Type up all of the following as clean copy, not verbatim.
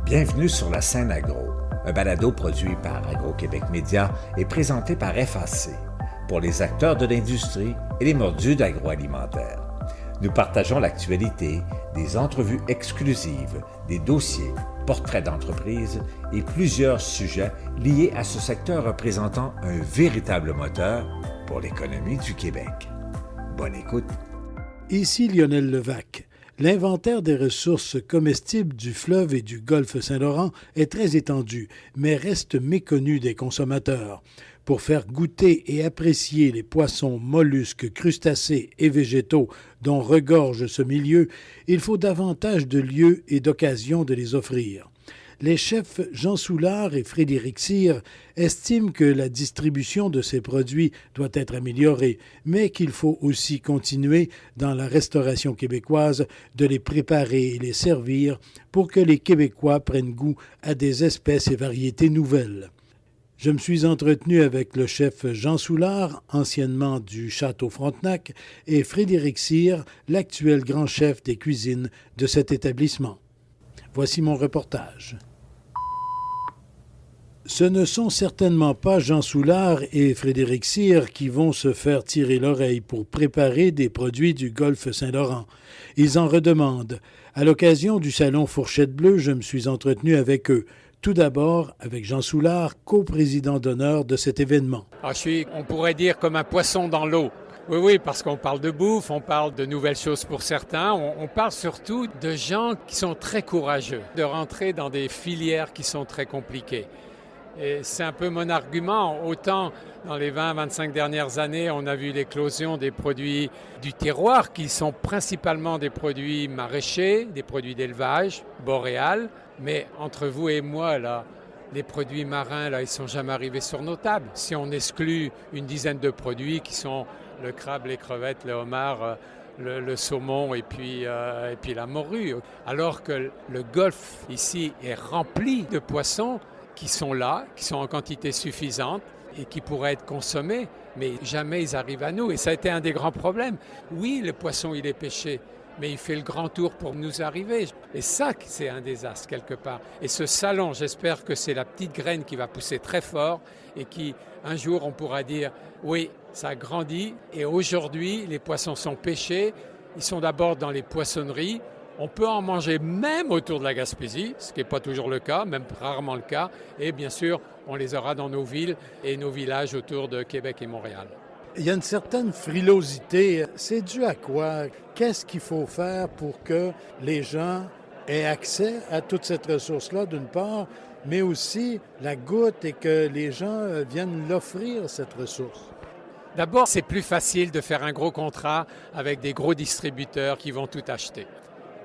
Bienvenue sur la scène agro, un balado produit par Agro-Québec Média et présenté par FAC, pour les acteurs de l'industrie et les mordus d'agroalimentaire. Nous partageons l'actualité, des entrevues exclusives, des dossiers, portraits d'entreprises et plusieurs sujets liés à ce secteur représentant un véritable moteur pour l'économie du Québec. Bonne écoute. Ici Lionel Levac. L'inventaire des ressources comestibles du fleuve et du golfe Saint-Laurent est très étendu, mais reste méconnu des consommateurs. Pour faire goûter et apprécier les poissons, mollusques, crustacés et végétaux dont regorge ce milieu, il faut davantage de lieux et d'occasions de les offrir. Les chefs Jean Soulard et Frédéric Cyr estiment que la distribution de ces produits doit être améliorée, mais qu'il faut aussi continuer, dans la restauration québécoise, de les préparer et les servir pour que les Québécois prennent goût à des espèces et variétés nouvelles. Je me suis entretenu avec le chef Jean Soulard, anciennement du Château Frontenac, et Frédéric Cyr, l'actuel grand chef des cuisines de cet établissement. Voici mon reportage. Ce ne sont certainement pas Jean Soulard et Frédéric Cyr qui vont se faire tirer l'oreille pour préparer des produits du golfe Saint-Laurent. Ils en redemandent. À l'occasion du salon Fourchette Bleue, je me suis entretenu avec eux. Tout d'abord avec Jean Soulard, coprésident d'honneur de cet événement. Je suis, on pourrait dire, comme un poisson dans l'eau. Oui, parce qu'on parle de bouffe, on parle de nouvelles choses pour certains, on parle surtout de gens qui sont très courageux, de rentrer dans des filières qui sont très compliquées. Et c'est un peu mon argument. Autant dans les 20-25 dernières années, on a vu l'éclosion des produits du terroir qui sont principalement des produits maraîchers, des produits d'élevage, boréal. Mais entre vous et moi, là, les produits marins, là, ils ne sont jamais arrivés sur nos tables. Si on exclut une dizaine de produits qui sont le crabe, les crevettes, le homard, le saumon et puis la morue. Alors que le golfe ici est rempli de poissons qui sont là, qui sont en quantité suffisante et qui pourraient être consommés, mais jamais ils arrivent à nous. Et ça a été un des grands problèmes. Oui, le poisson, il est pêché, mais il fait le grand tour pour nous arriver. Et ça, c'est un désastre quelque part. Et ce salon, j'espère que c'est la petite graine qui va pousser très fort et qui, un jour, on pourra dire, oui, ça grandit. Et aujourd'hui, les poissons sont pêchés. Ils sont d'abord dans les poissonneries. On peut en manger même autour de la Gaspésie, ce qui n'est pas toujours le cas, même rarement le cas. Et bien sûr, on les aura dans nos villes et nos villages autour de Québec et Montréal. Il y a une certaine frilosité. C'est dû à quoi? Qu'est-ce qu'il faut faire pour que les gens aient accès à toute cette ressource-là, d'une part, mais aussi la goûtent et que les gens viennent l'offrir, cette ressource? D'abord, c'est plus facile de faire un gros contrat avec des gros distributeurs qui vont tout acheter.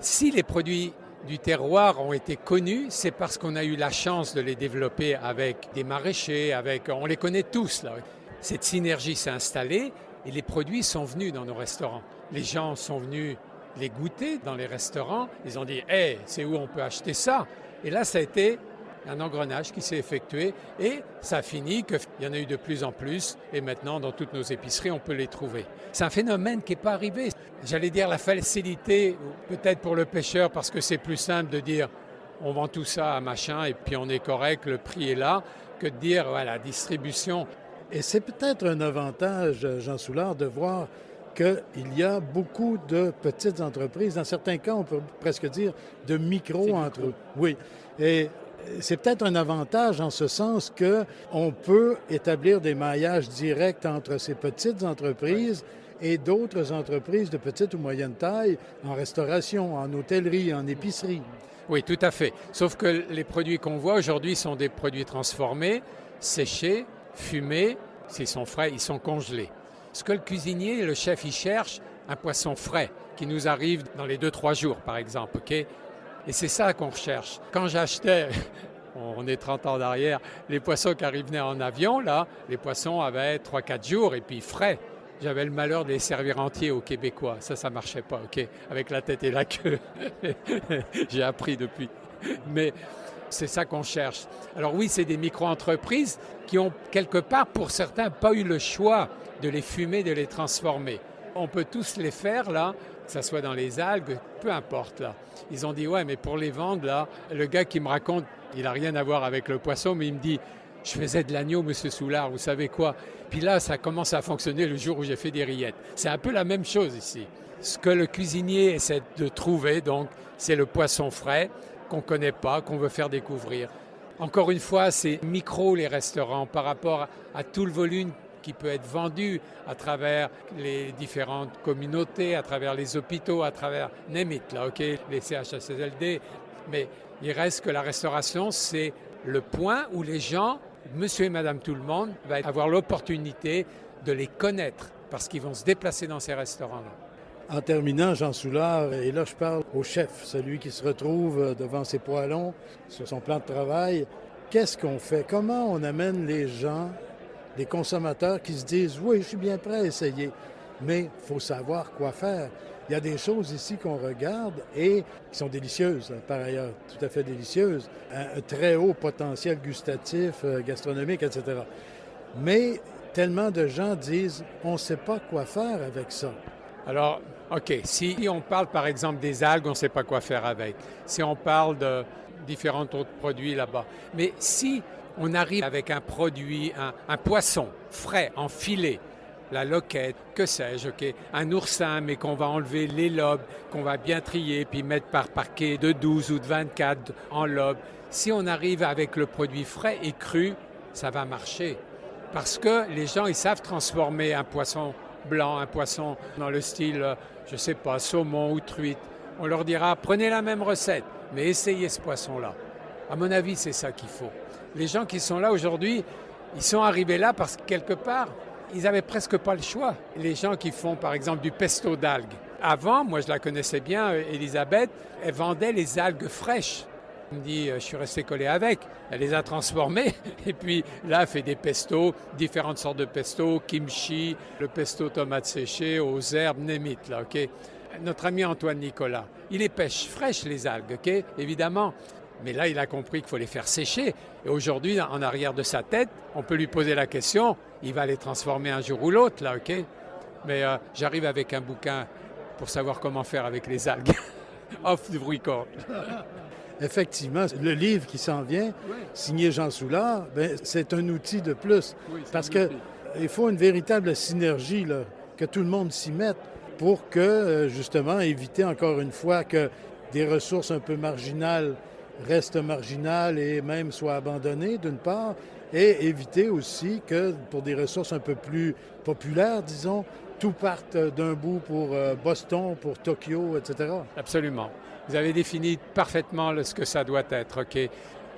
Si les produits du terroir ont été connus, c'est parce qu'on a eu la chance de les développer avec des maraîchers, on les connaît tous, là. Cette synergie s'est installée et les produits sont venus dans nos restaurants. Les gens sont venus les goûter dans les restaurants. Ils ont dit « Hey, c'est où on peut acheter ça ?» Et là, ça a été un engrenage qui s'est effectué et ça a fini qu'il y en a eu de plus en plus et maintenant, dans toutes nos épiceries, on peut les trouver. C'est un phénomène qui n'est pas arrivé. J'allais dire la facilité, peut-être pour le pêcheur, parce que c'est plus simple de dire « On vend tout ça à machin et puis on est correct, le prix est là », que de dire « Voilà, distribution ». Et c'est peut-être un avantage, Jean Soulard, de voir qu'il y a beaucoup de petites entreprises. Dans certains cas, on peut presque dire de micro-entreprises. Oui. Et c'est peut-être un avantage en ce sens qu'on peut établir des maillages directs entre ces petites entreprises et d'autres entreprises de petite ou moyenne taille en restauration, en hôtellerie, en épicerie. Oui, tout à fait. Sauf que les produits qu'on voit aujourd'hui sont des produits transformés, séchés, fumés. S'ils sont frais, ils sont congelés. Ce que le cuisinier, le chef, il cherche, un poisson frais qui nous arrive dans les 2-3 jours, par exemple, OK? Et c'est ça qu'on recherche. Quand j'achetais, on est 30 ans d'arrière, les poissons qui arrivaient en avion, là, les poissons avaient 3-4 jours et puis frais. J'avais le malheur de les servir entiers aux Québécois. Ça marchait pas, OK? Avec la tête et la queue. J'ai appris depuis. Mais c'est ça qu'on cherche. Alors oui, c'est des micro-entreprises qui ont quelque part, pour certains, pas eu le choix de les fumer, de les transformer. On peut tous les faire, là. que ça soit dans les algues, peu importe là. Ils ont dit ouais, mais pour les vendre là, le gars qui me raconte, il n'a rien à voir avec le poisson, mais il me dit je faisais de l'agneau, monsieur Soulard, vous savez quoi? Puis là, ça commence à fonctionner le jour où j'ai fait des rillettes. C'est un peu la même chose ici. Ce que le cuisinier essaie de trouver, donc, c'est le poisson frais qu'on ne connaît pas, qu'on veut faire découvrir. Encore une fois, c'est micro les restaurants par rapport à tout le volume qui peut être vendu à travers les différentes communautés, à travers les hôpitaux, à travers NEMIT, là, ok, les CHSLD. Mais il reste que la restauration, c'est le point où les gens, monsieur et madame tout le monde, vont avoir l'opportunité de les connaître parce qu'ils vont se déplacer dans ces restaurants-là. En terminant, Jean Soulard, et là je parle au chef, celui qui se retrouve devant ses poêlons, sur son plan de travail. Qu'est-ce qu'on fait? Comment on amène les gens, les consommateurs qui se disent « Oui, je suis bien prêt à essayer », mais il faut savoir quoi faire. Il y a des choses ici qu'on regarde et qui sont délicieuses, par ailleurs, tout à fait délicieuses, un très haut potentiel gustatif, gastronomique, etc. Mais tellement de gens disent « On ne sait pas quoi faire avec ça ». Alors, OK, si on parle par exemple des algues, on ne sait pas quoi faire avec. Si on parle de différents autres produits là-bas. Mais si on arrive avec un produit, un poisson frais, en filet, la loquette, que sais-je, OK, un oursin, mais qu'on va enlever les lobes, qu'on va bien trier, puis mettre par paquet de 12 ou de 24 en lobes. Si on arrive avec le produit frais et cru, ça va marcher. Parce que les gens, ils savent transformer un poisson blanc, un poisson dans le style, je ne sais pas, saumon ou truite. On leur dira, prenez la même recette, mais essayez ce poisson-là. À mon avis, c'est ça qu'il faut. Les gens qui sont là aujourd'hui, ils sont arrivés là parce que quelque part, ils n'avaient presque pas le choix. Les gens qui font, par exemple, du pesto d'algues. Avant, moi je la connaissais bien, Elisabeth, elle vendait les algues fraîches. Elle me dit, je suis resté collé avec. Elle les a transformées. Et puis là, elle fait des pestos, différentes sortes de pestos, kimchi, le pesto tomate séchée, aux herbes, némite, là, OK? Notre ami Antoine Nicolas, il les pêche fraîches, les algues, OK? Évidemment. Mais là, il a compris qu'il faut les faire sécher. Et aujourd'hui, en arrière de sa tête, on peut lui poser la question, il va les transformer un jour ou l'autre, là, OK? Mais j'arrive avec un bouquin pour savoir comment faire avec les algues. Off the record. Effectivement, le livre qui s'en vient, signé Jean Soulard, c'est un outil de plus. Oui, parce qu'il faut une véritable synergie, là, que tout le monde s'y mette pour que, justement, éviter encore une fois que des ressources un peu marginales restent marginales et même soient abandonnées, d'une part, et éviter aussi que, pour des ressources un peu plus populaires, disons, tout parte d'un bout pour Boston, pour Tokyo, etc. Absolument. Vous avez défini parfaitement ce que ça doit être, OK?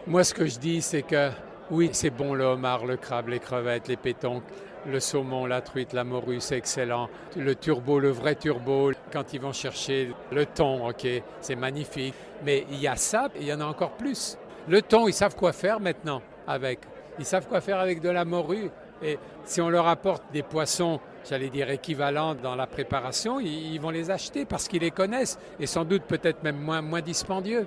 Moi, ce que je dis, c'est que, oui, c'est bon le homard, le crabe, les crevettes, les pétoncles, le saumon, la truite, la morue, c'est excellent. Le turbo, le vrai turbo, quand ils vont chercher le thon, OK, c'est magnifique. Mais il y a ça, et il y en a encore plus. Le thon, ils savent quoi faire maintenant avec. Ils savent quoi faire avec de la morue. Et si on leur apporte des poissons, j'allais dire équivalents dans la préparation, ils vont les acheter parce qu'ils les connaissent et sans doute peut-être même moins dispendieux.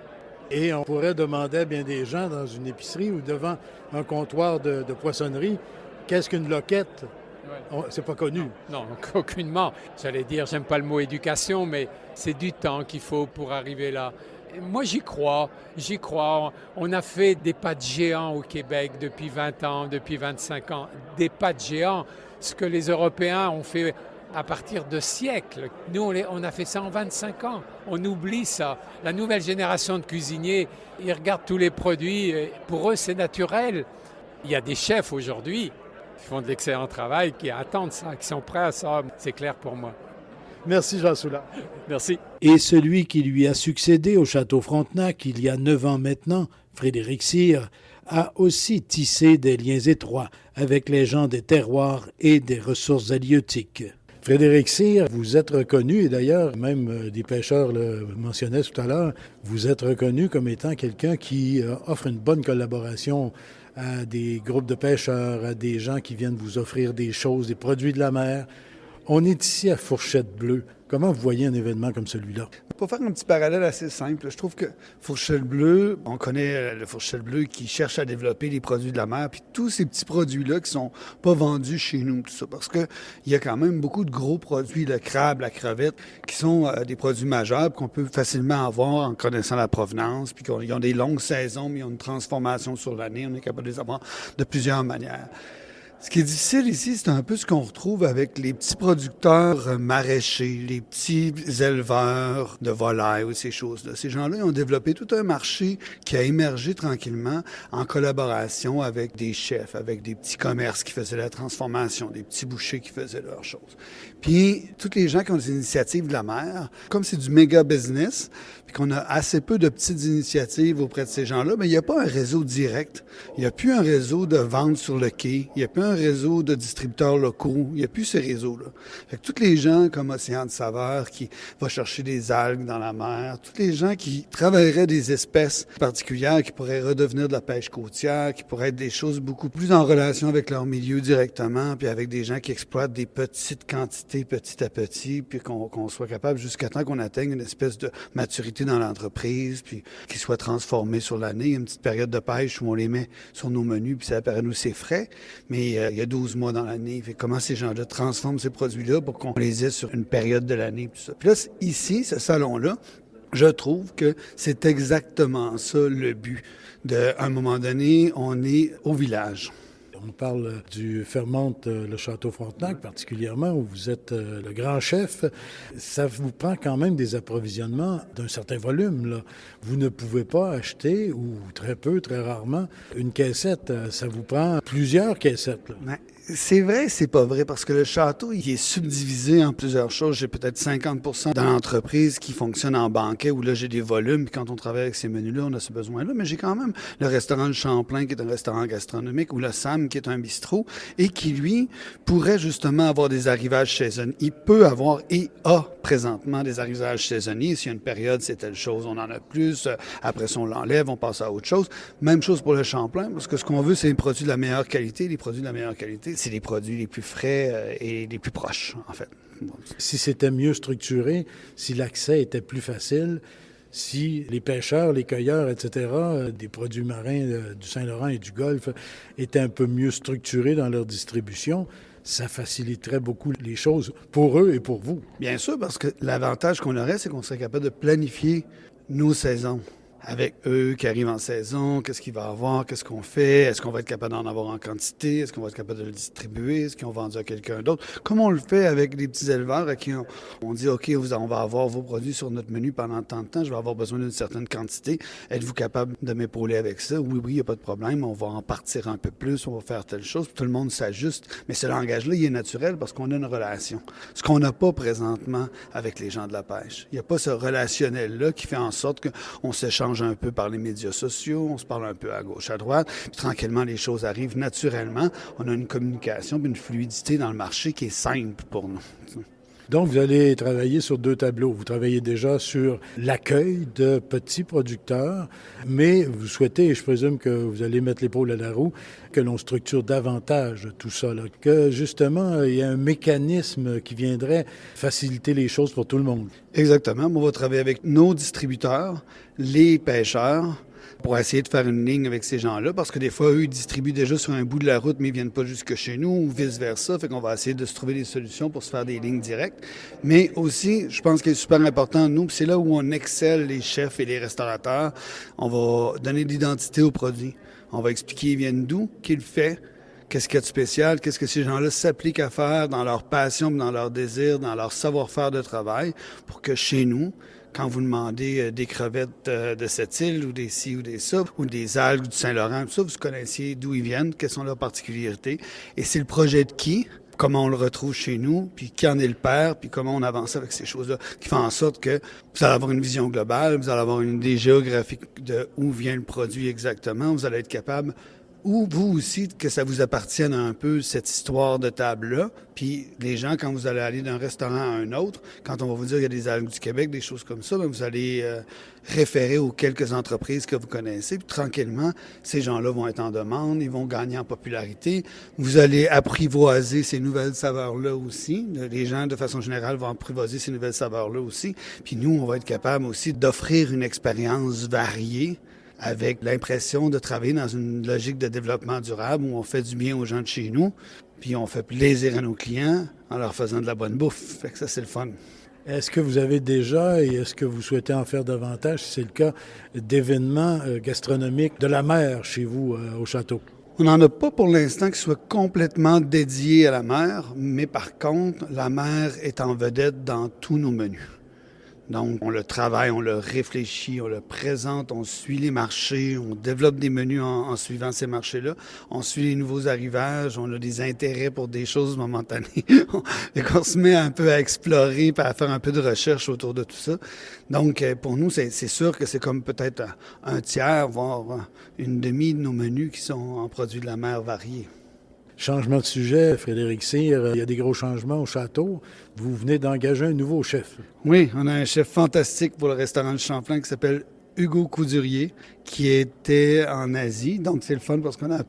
Et on pourrait demander à bien des gens dans une épicerie ou devant un comptoir de poissonnerie, qu'est-ce qu'une loquette? Ouais. C'est pas connu. Non, aucunement. J'allais dire, j'aime pas le mot éducation, mais c'est du temps qu'il faut pour arriver là. Moi, j'y crois. On a fait des pas de géants au Québec depuis 20 ans, depuis 25 ans. Des pas de géants. Ce que les Européens ont fait à partir de siècles. Nous, on a fait ça en 25 ans. On oublie ça. La nouvelle génération de cuisiniers, ils regardent tous les produits. Pour eux, c'est naturel. Il y a des chefs aujourd'hui qui font de l'excellent travail, qui attendent ça, qui sont prêts à ça. C'est clair pour moi. Merci Jean Soulard. Merci. Et celui qui lui a succédé au Château Frontenac il y a 9 ans maintenant, Frédéric Cyr, a aussi tissé des liens étroits avec les gens des terroirs et des ressources halieutiques. Frédéric Cyr, vous êtes reconnu, et d'ailleurs, même des pêcheurs le mentionnaient tout à l'heure, vous êtes reconnu comme étant quelqu'un qui offre une bonne collaboration à des groupes de pêcheurs, à des gens qui viennent vous offrir des choses, des produits de la mer. On est ici à Fourchette Bleue. Comment vous voyez un événement comme celui-là? Pour faire un petit parallèle assez simple, je trouve que Fourchette Bleue, on connaît le Fourchette Bleu qui cherche à développer les produits de la mer, puis tous ces petits produits-là qui sont pas vendus chez nous, tout ça, parce que il y a quand même beaucoup de gros produits, le crabe, la crevette, qui sont des produits majeurs, qu'on peut facilement avoir en connaissant la provenance, puis qu'ils ont des longues saisons, mais ils ont une transformation sur l'année, on est capable de les avoir de plusieurs manières. Ce qui est difficile ici, c'est un peu ce qu'on retrouve avec les petits producteurs maraîchers, les petits éleveurs de volailles ou ces choses-là. Ces gens-là, ils ont développé tout un marché qui a émergé tranquillement en collaboration avec des chefs, avec des petits commerces qui faisaient la transformation, des petits bouchers qui faisaient leurs choses. Puis, tous les gens qui ont des initiatives de la mer, comme c'est du méga business, puis qu'on a assez peu de petites initiatives auprès de ces gens-là, mais il n'y a pas un réseau direct. Il n'y a plus un réseau de vente sur le quai. Il n'y a plus un réseau de distributeurs locaux. Il n'y a plus ce réseau-là. Fait que tous les gens comme Océan de Saveurs qui va chercher des algues dans la mer, tous les gens qui travailleraient des espèces particulières qui pourraient redevenir de la pêche côtière, qui pourraient être des choses beaucoup plus en relation avec leur milieu directement, puis avec des gens qui exploitent des petites quantités petit à petit, puis qu'on soit capable jusqu'à temps qu'on atteigne une espèce de maturité dans l'entreprise, puis qu'ils soient transformés sur l'année. Il y a une petite période de pêche où on les met sur nos menus, puis ça apparaît nous c'est frais, mais il y a 12 mois dans l'année. Fait comment ces gens-là transforment ces produits-là pour qu'on les ait sur une période de l'année, puis tout ça. Puis là, ici, ce salon-là, je trouve que c'est exactement ça le but. À un moment donné, on est au village. On parle du Fermente le Château Frontenac, particulièrement, où vous êtes le grand chef. Ça vous prend quand même des approvisionnements d'un certain volume, là. Vous ne pouvez pas acheter, ou très peu, très rarement, une caissette. Ça vous prend plusieurs caissettes, là. Ouais. C'est vrai, c'est pas vrai, parce que le château, il est subdivisé en plusieurs choses. J'ai peut-être 50% dans l'entreprise qui fonctionne en banquet, où là, j'ai des volumes, puis quand on travaille avec ces menus-là, on a ce besoin-là. Mais j'ai quand même le restaurant Le Champlain, qui est un restaurant gastronomique, ou le Sam, qui est un bistrot, et qui, lui, pourrait justement avoir des arrivages saisonniers. Il peut avoir et a présentement des arrivages saisonniers. S'il y a une période, c'est telle chose, on en a plus. Après ça, on l'enlève, on passe à autre chose. Même chose pour le Champlain, parce que ce qu'on veut, c'est des produits de la meilleure qualité. Les produits de la meilleure qualité, c'est les produits les plus frais et les plus proches, en fait. Si c'était mieux structuré, si l'accès était plus facile, si les pêcheurs, les cueilleurs, etc., des produits marins du Saint-Laurent et du Golfe étaient un peu mieux structurés dans leur distribution, ça faciliterait beaucoup les choses pour eux et pour vous. Bien sûr, parce que l'avantage qu'on aurait, c'est qu'on serait capable de planifier nos saisons. Avec eux qui arrivent en saison, qu'est-ce qu'il va y avoir, qu'est-ce qu'on fait, est-ce qu'on va être capable d'en avoir en quantité, est-ce qu'on va être capable de le distribuer, est-ce qu'ils ont vendu à quelqu'un d'autre. Comme on le fait avec les petits éleveurs à qui on dit, OK, on va avoir vos produits sur notre menu pendant tant de temps, je vais avoir besoin d'une certaine quantité. Êtes-vous capable de m'épauler avec ça? Oui, il n'y a pas de problème, on va en partir un peu plus, on va faire telle chose, puis tout le monde s'ajuste. Mais ce langage-là, il est naturel parce qu'on a une relation. Ce qu'on n'a pas présentement avec les gens de la pêche. Il n'y a pas ce relationnel-là qui fait en sorte qu'on s'échange un peu par les médias sociaux, on se parle un peu à gauche, à droite, puis tranquillement, les choses arrivent naturellement. On a une communication puis une fluidité dans le marché qui est simple pour nous. Donc, vous allez travailler sur deux tableaux. Vous travaillez déjà sur l'accueil de petits producteurs, mais vous souhaitez, et je présume que vous allez mettre l'épaule à la roue, que l'on structure davantage tout ça, là, que justement, il y a un mécanisme qui viendrait faciliter les choses pour tout le monde. Exactement. On va travailler avec nos distributeurs, les pêcheurs, pour essayer de faire une ligne avec ces gens-là, parce que des fois, eux, ils distribuent déjà sur un bout de la route, mais ils viennent pas jusque chez nous, ou vice-versa. Fait qu'on va essayer de se trouver des solutions pour se faire des lignes directes. Mais aussi, je pense qu'il est super important, nous, c'est là où on excelle les chefs et les restaurateurs. On va donner de l'identité au produit. On va expliquer ils viennent d'où, qui le fait, qu'est-ce qu'il y a de spécial, qu'est-ce que ces gens-là s'appliquent à faire dans leur passion, dans leur désir, dans leur savoir-faire de travail, pour que chez nous, quand vous demandez des crevettes de cette île, ou des ci ou des ça, ou des algues du Saint-Laurent, tout ça, vous connaissiez d'où ils viennent, quelles sont leurs particularités. Et c'est le projet de qui, comment on le retrouve chez nous, puis qui en est le père, puis comment on avance avec ces choses-là, qui fait en sorte que vous allez avoir une vision globale, vous allez avoir une idée géographique de où vient le produit exactement, vous allez être capable ou vous aussi, que ça vous appartienne un peu, cette histoire de table-là. Puis les gens, quand vous allez aller d'un restaurant à un autre, quand on va vous dire qu'il y a des algues du Québec, des choses comme ça, bien, vous allez référer aux quelques entreprises que vous connaissez. Puis tranquillement, ces gens-là vont être en demande, ils vont gagner en popularité. Vous allez apprivoiser ces nouvelles saveurs-là aussi. Les gens, de façon générale, vont apprivoiser ces nouvelles saveurs-là aussi. Puis nous, on va être capable aussi d'offrir une expérience variée, avec l'impression de travailler dans une logique de développement durable où on fait du bien aux gens de chez nous, puis on fait plaisir à nos clients en leur faisant de la bonne bouffe. Fait que ça, c'est le fun. Est-ce que vous avez déjà, et est-ce que vous souhaitez en faire davantage, si c'est le cas, d'événements gastronomiques de la mer chez vous au château? On n'en a pas pour l'instant qui soit complètement dédié à la mer, mais par contre, la mer est en vedette dans tous nos menus. Donc, on le travaille, on le réfléchit, on le présente, on suit les marchés, on développe des menus en suivant ces marchés-là. On suit les nouveaux arrivages, on a des intérêts pour des choses momentanées. Et qu'on se met un peu à explorer, puis à faire un peu de recherche autour de tout ça. Donc, pour nous, c'est sûr que c'est comme peut-être un tiers, voire une demi de nos menus qui sont en produits de la mer variés. Changement de sujet, Frédéric Cyr, il y a des gros changements au château. Vous venez d'engager un nouveau chef. Oui, on a un chef fantastique pour le restaurant de Champlain qui s'appelle Hugo Coudurier, qui était en Asie. Donc, c'est le fun parce qu'on a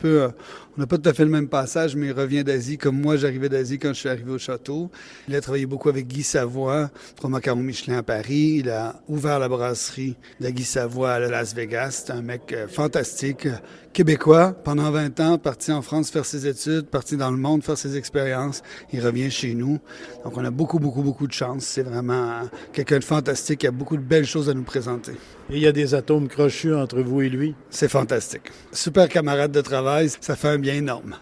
on n'a pas tout à fait le même passage, mais il revient d'Asie comme moi, j'arrivais d'Asie quand je suis arrivé au château. Il a travaillé beaucoup avec Guy Savoie, 3 macarons Michelin à Paris. Il a ouvert la brasserie de Guy Savoie à Las Vegas. C'est un mec fantastique, québécois, pendant 20 ans, parti en France faire ses études, parti dans le monde faire ses expériences. Il revient chez nous. Donc, on a beaucoup de chance. C'est vraiment quelqu'un de fantastique qui a beaucoup de belles choses à nous présenter. Et il y a des atomes crochus entre vous et lui. C'est fantastique. Super camarade de travail, ça fait un bien énorme.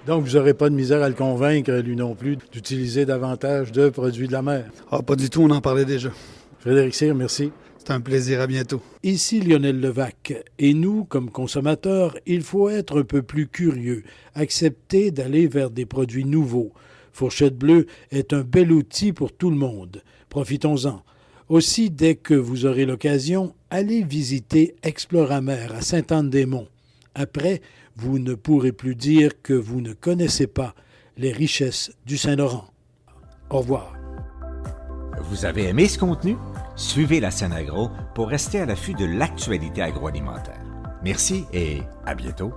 Donc, vous n'aurez pas de misère à le convaincre, lui non plus, d'utiliser davantage de produits de la mer. Ah, pas du tout, on en parlait déjà. Frédéric Cyr, merci. C'est un plaisir, à bientôt. Ici Lionel Levac. Et nous, comme consommateurs, il faut être un peu plus curieux, accepter d'aller vers des produits nouveaux. Fourchette Bleue est un bel outil pour tout le monde. Profitons-en. Aussi, dès que vous aurez l'occasion, allez visiter Exploramer à Sainte-Anne-des-Monts. Après, vous ne pourrez plus dire que vous ne connaissez pas les richesses du Saint-Laurent. Au revoir. Vous avez aimé ce contenu? Suivez la Scène Agro pour rester à l'affût de l'actualité agroalimentaire. Merci et à bientôt.